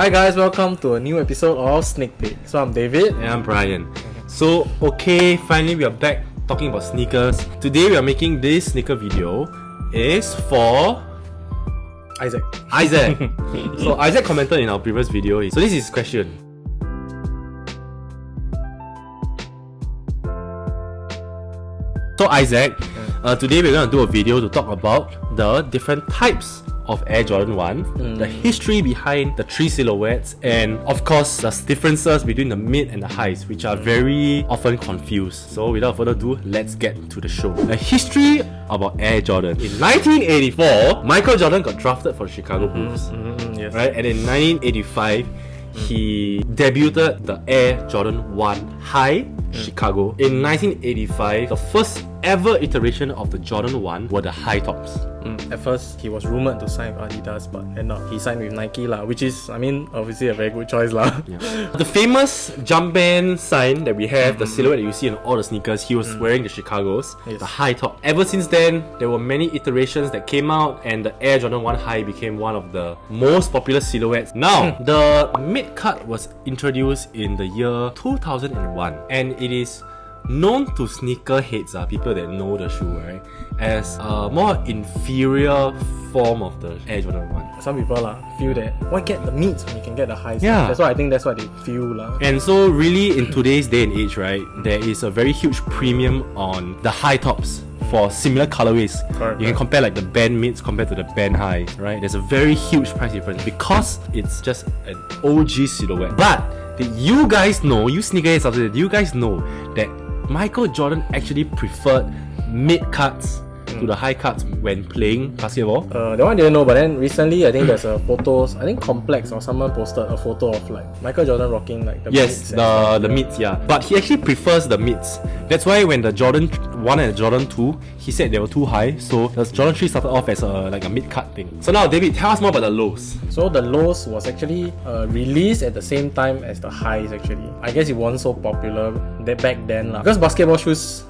Hi guys, welcome to a new episode of Sneak Peek. So I'm David. And I'm Brian. So finally we are back talking about sneakers. Today we are making this sneaker video is for Isaac. So Isaac commented in our previous video. So this is his question. So Isaac, today we're going to do a video to talk about the different types of Air Jordan 1, the history behind the three silhouettes, and of course the differences between the mid and the highs, which are very often confused. So without further ado, let's get to the show. A history about Air Jordan. In 1984, Michael Jordan got drafted for the Chicago Bulls. Yes. Right? And in 1985, he debuted the Air Jordan 1 High Chicago. In 1985, the first ever iteration of the Jordan 1 were the high tops. At first, he was rumored to sign with Adidas, but end up he signed with Nike lah, which is, obviously a very good choice lah. Yeah. The famous jump band sign that we have, the silhouette that you see in all the sneakers, he was wearing the Chicagos, the high top. Ever since then, there were many iterations that came out, and the Air Jordan 1 High became one of the most popular silhouettes. Now, the mid-cut was introduced in the year 2001, and it is known to sneakerheads, people that know the shoe, right, as a more inferior form of the Air Jordan 1. Some people feel that why get the mids when you can get the highs? Yeah. That's why I think that's what they feel lah. And so really in today's day and age, right, there is a very huge premium on the high tops for similar colorways. Correct, you can compare like the band mids compared to the band high, right? There's a very huge price difference because it's just an OG silhouette. But did you guys know, you sneakerheads out there, do you guys know that Michael Jordan actually preferred mid cuts to the high cuts when playing basketball? That one I didn't know, but then recently I think there's a photos, I think Complex or someone posted a photo of like Michael Jordan rocking like the Yes, mids the mids, yeah. But he actually prefers the mids. That's why when the Jordan 1 and the Jordan 2, he said they were too high, so the Jordan 3 started off as like a mid-cut thing. So now, David, tell us more about the lows. So the lows was actually released at the same time as the highs actually. I guess it wasn't so popular back then lah. Because basketball shoes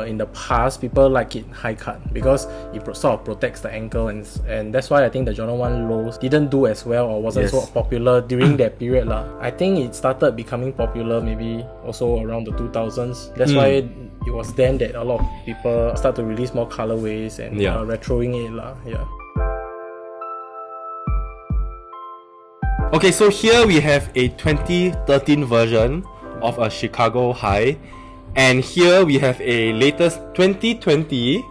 in the past, people like it high cut because it sort of protects the ankle, and that's why I think the Jordan 1 lows didn't do as well or wasn't so popular during that period lah. I think it started becoming popular maybe also around the 2000s. That's why it was then that a lot of people start to release more colorways and retroing it lah. Yeah. Okay, so here we have a 2013 version of a Chicago High, and here we have a latest 2020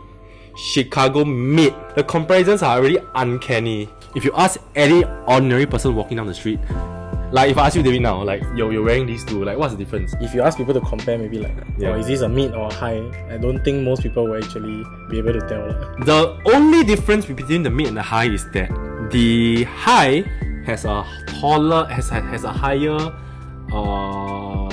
Chicago Mid. The comparisons are already uncanny. If you ask any ordinary person walking down the street, like if I ask you David now, like you're wearing these two, like what's the difference? If you ask people to compare, maybe like, is this a mid or a high? I don't think most people will actually be able to tell. The only difference between the mid and the high is that the high has a taller, has a higher,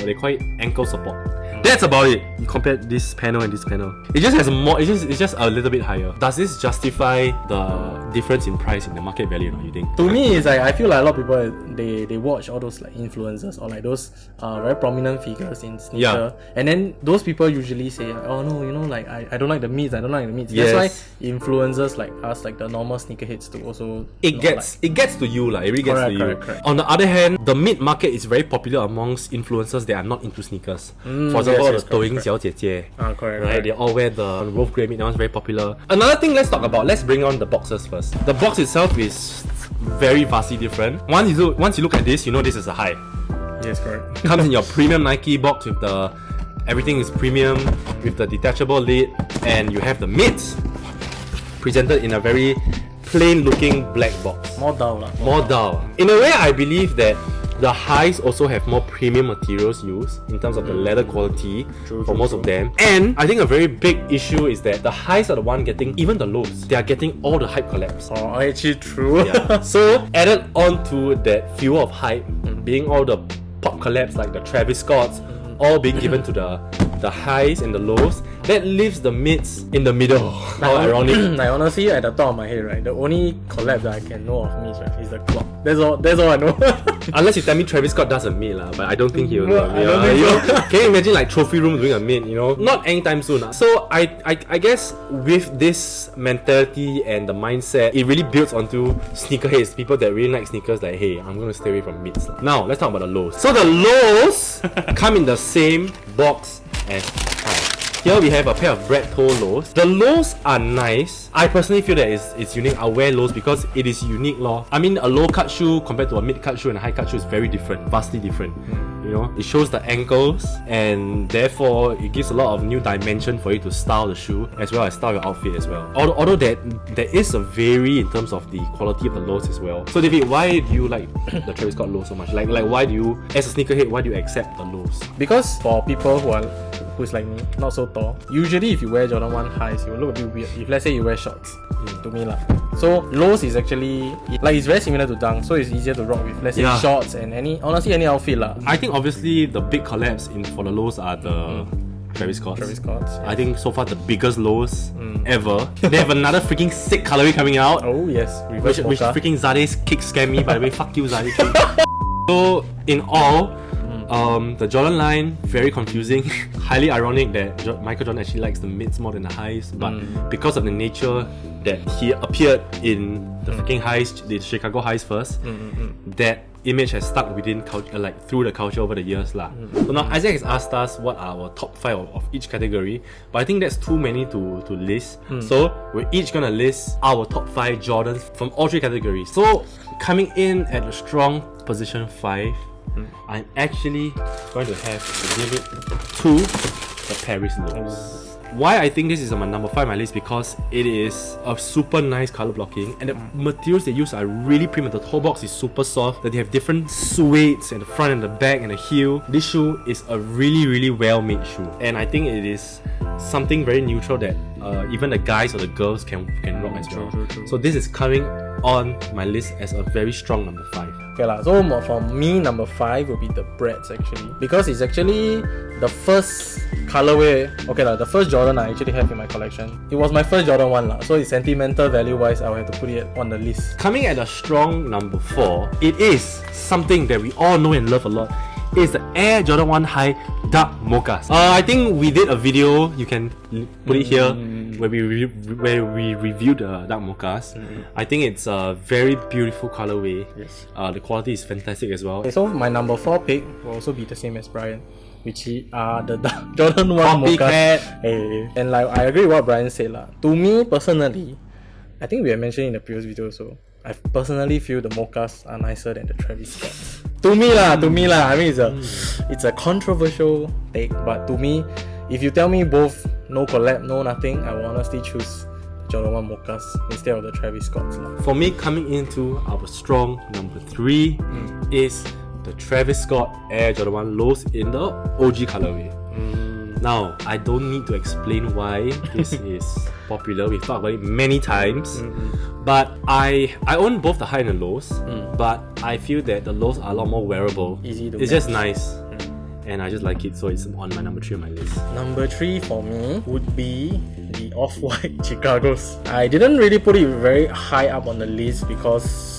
they call it ankle support. That's about it. You compare this panel and this panel. It just has more. It's just a little bit higher. Does this justify the difference in price in the market value? You think? To me, it's like I feel like a lot of people they watch all those like influencers or like those very prominent figures in sneaker, and then those people usually say, oh no, like I don't like the mids. I don't like the mids. Yes. That's why influencers like us, like the normal sneakerheads, to also it gets to you like. It really gets to you. Correct. On the other hand, the mid market is very popular amongst influencers that are not into sneakers. For example, the Douyin 小姐姐, right? They all wear the Wolf Grey mid. That one's very popular. Another thing, let's talk about. Let's bring on the boxes first. The box itself is very vastly different. Once you look at this, you know this is a high. Yes, correct. Comes in your premium Nike box with the everything is premium with the detachable lid, and you have the mids presented in a very plain looking black box. More dull. More dull. In a way, I believe that the highs also have more premium materials used in terms of the leather quality for most of them. And I think a very big issue is that the highs are the one getting, even the lows, they are getting all the hype collabs. Oh, actually true. Yeah. So added on to that fuel of hype, being all the pop collabs like the Travis Scotts, all being given to the highs and the lows. That leaves the mids in the middle. How ironic. Like honestly, at the top of my head, right, the only collab that I can know of mids, right, is the clock. That's all I know. Unless you tell me Travis Scott does a mid lah, but I don't think he will do a mid. I don't think You so. know, can you imagine like Trophy Room doing a mid? You know, not anytime soon. So I guess with this mentality and the mindset, it really builds onto sneakerheads, people that really like sneakers. Like, hey, I'm gonna stay away from mids. Now let's talk about the lows. So the lows come in the same box as high. Here we have a pair of bread toe lows. The lows are nice. I personally feel that it's unique. I'll wear lows because it is unique lor. I mean, a low cut shoe compared to a mid cut shoe and a high cut shoe is very different, vastly different. You know, it shows the ankles and therefore it gives a lot of new dimension for you to style the shoe as well as style your outfit as well. Although there is a vary in terms of the quality of the lows as well. So David, why do you like the Travis Scott lows so much? Like why do you, as a sneakerhead, why do you accept the lows? Because for people who's like me, not so tall, usually if you wear Jordan 1 highs, you will look a bit weird. If let's say you wear shorts, to me lah. So lows is actually like it's very similar to dunk, so it's easier to rock with. Let's say shorts and honestly any outfit lah. I think obviously the big collabs for the lows are the Travis Scotts. Yes. I think so far the biggest lows ever. They have another freaking sick colorway coming out. Oh yes, Which freaking Zade's kick scam me, by the way. Fuck you, Zade. So in all, the Jordan line, very confusing. Highly ironic that Michael Jordan actually likes the mids more than the highs, but because of the nature that he appeared in the freaking highs, the Chicago highs first, that image has stuck within culture, like through the culture over the years lah. So now Isaac has asked us what are our top 5 of each category, but I think that's too many to list. So we're each gonna list our top 5 Jordans from all 3 categories. So coming in at a strong position 5, I'm actually going to have to give it to the Paris lows. Why I think this is on my number 5 on my list, because it is a super nice color blocking and the materials they use are really premium. The toe box is super soft, that they have different suedes at the front and the back and the heel. This shoe is a really well made shoe, and I think it is something very neutral that even the guys or the girls can rock as well. True. So this is coming on my list as a very strong number 5. Okay lah, so for me, number 5 will be the Breads actually, because it's actually the first colorway. Okay lah, the first Jordan I actually have in my collection. It was my first Jordan 1 lah, so it's sentimental value wise, I will have to put it on the list. Coming at a strong number 4, it is something that we all know and love a lot. It's the Air Jordan 1 High Dark Mochas. I think we did a video, you can put it here, where we reviewed the Dark Mochas. I think it's a very beautiful colorway. Yes. The quality is fantastic as well. Okay, so my number 4 pick will also be the same as Brian, which are the Jordan 1 Mochas. Hey. And like I agree with what Brian said lah. To me personally, I think we have mentioned in the previous video also, I personally feel the Mochas are nicer than the Travis Scotts. To me lah. I mean it's a controversial take, but to me, if you tell me both no collab, no nothing, I will honestly choose Jordan 1 Mochas instead of the Travis Scotts lah. For me, coming into our strong number 3 is the Travis Scott Air Jordan 1 Lows in the OG colorway. Now, I don't need to explain why this is popular. We've talked about it many times. But I own both the high and the lows. But I feel that the lows are a lot more wearable. Easy to It's match. just nice. And I just like it, so it's on my number 3 on my list. Number 3 for me would be the Off-White Chicago's. I didn't really put it very high up on the list because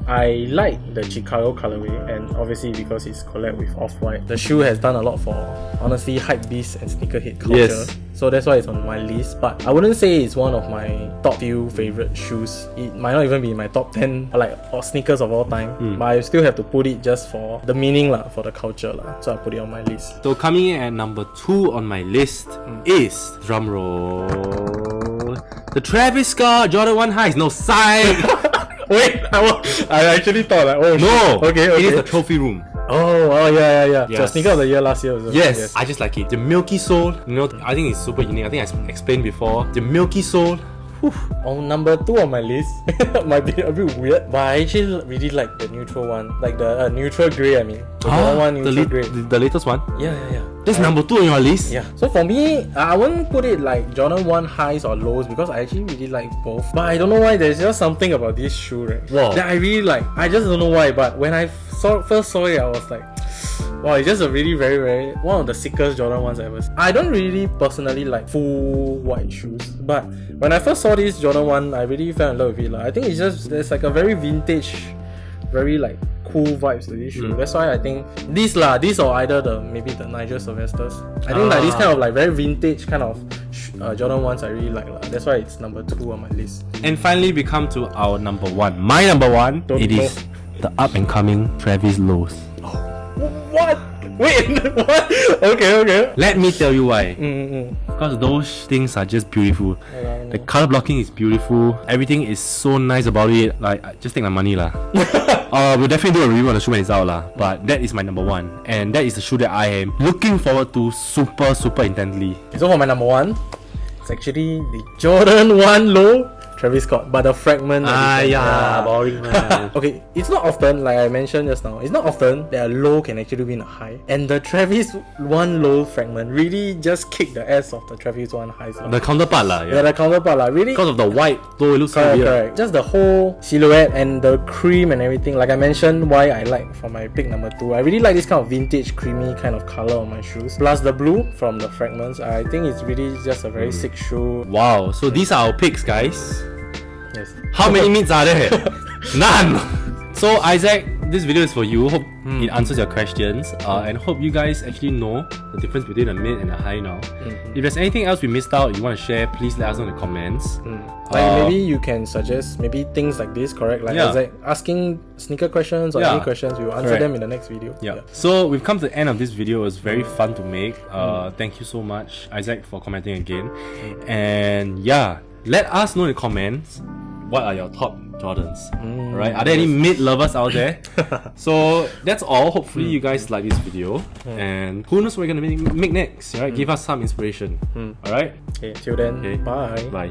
I like the Chicago colorway, and obviously because it's collab with Off-White. The shoe has done a lot for, honestly, hypebeast and sneakerhead culture. Yes. So that's why it's on my list. But I wouldn't say it's one of my top few favorite shoes. It might not even be in my top 10 or sneakers of all time. But I still have to put it just for the meaning lah, for the culture lah. So I put it on my list. So coming in at number 2 on my list is, drumroll, the Travis Scott Jordan 1 Highs. No, side. Wait, I actually thought like, oh No, shit. Okay. it is the Trophy Room. Oh yeah. It's Yes. a sneaker of the year last year also. Yes, I just like it. The milky sole, I think it's super unique. I think I explained before. The milky sole. On number 2 on my list, might be a bit weird, but I actually really like the neutral one, like the neutral grey. I mean, the one neutral grey. The latest one. Yeah. That's number 2 on your list. Yeah. So for me, I wouldn't put it like Jordan 1 highs or lows because I actually really like both. But I don't know why. There's just something about this shoe, right? Wow. That I really like. I just don't know why. But when I first saw it, I was like, Wow, it's just a really very one of the sickest Jordan 1s I've ever seen. I don't really personally like full white shoes, but when I first saw this Jordan 1, I really fell in love with it. I think it's just, there's like a very vintage, very like cool vibes to this shoe. That's why I think these or either maybe the Nigel Sylvester's. I think like this kind of like very vintage kind of Jordan 1s I really like. That's why it's number 2 on my list. And finally we come to our number 1. My number 1, it is the up and coming Travis Lowe's. What? Wait, what? Okay. Let me tell you why. Because those things are just beautiful. The color blocking is beautiful. Everything is so nice about it. Like, just take my money lah. We'll definitely do a review on the shoe when it's out lah. But that is my number 1, and that is the shoe that I am looking forward to super intently. So for my number 1, it's actually the Jordan 1 Low Travis Scott, but the fragment edition. Boring man. Okay, it's not often, like I mentioned just now, it's not often that a low can actually win a high. And the Travis 1 Low fragment really just kicked the ass of the Travis 1 highs. The counterpart lah. Yeah, the counterpart lah. Really. Because of the white, though it looks so weird. Correct. Just the whole silhouette and the cream and everything. Like I mentioned, why I like for my pick number 2. I really like this kind of vintage, creamy kind of color on my shoes. Plus the blue from the fragments. I think it's really just a very sick shoe. Wow. So these are our picks, guys. Yes. How many meats are there? None. So Isaac, this video is for you. Hope it answers your questions, and hope you guys actually know the difference between a mid and a high now. If there's anything else we missed out you want to share, please let us know in the comments. Like maybe you can suggest maybe things like this, correct? Like Isaac asking sneaker questions or any questions, we will answer them in the next video. So we've come to the end of this video. It was very fun to make. Thank you so much, Isaac, for commenting again. And yeah, let us know in the comments, what are your top Jordans? Right? Are there any mid lovers out there? So that's all. Hopefully you guys like this video, and who knows what we're gonna make next, right? Give us some inspiration. Alright? Okay, till then, bye.